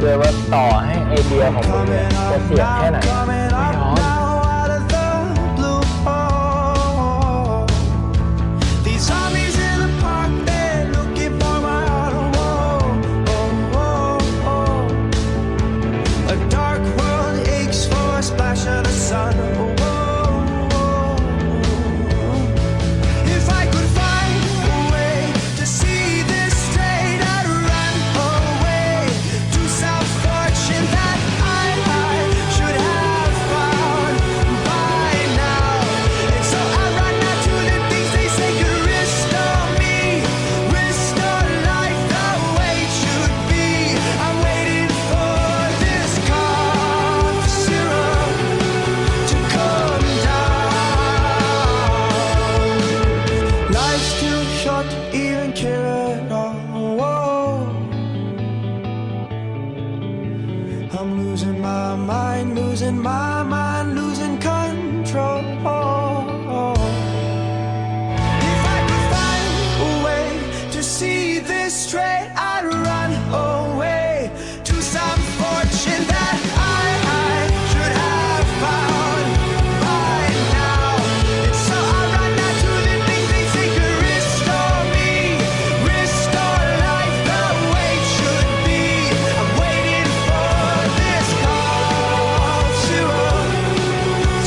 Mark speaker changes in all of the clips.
Speaker 1: ด้วยว่าต่อให้ไอเดียของมึงเนี่ยจะเสี่ยงแค่ไหนไม่ยอม
Speaker 2: These zombies in the park, they're looking for my heart. A dark world aches for a splash of the sun. If I could find a way to see this straight, I'd run away to some fortune that I should have found by now. And so I run out to the things they say could restore me, restore life the way it should be. I'm waiting for this cough syrup to come down. Life's too short to even care at all. I'm losing my mind, losing my mind, losing control. If I could find a way to see this straight, I'd run away to some fortune that I should have found by now. And so I run out to the things they say could restore me, restore life the way it should be. I'm waiting for this cough syrup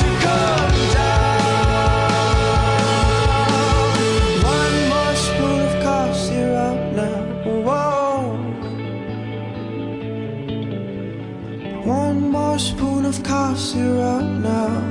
Speaker 2: to come down. One more spoon of cough syrup now. Whoa. One more spoon of cough syrup now.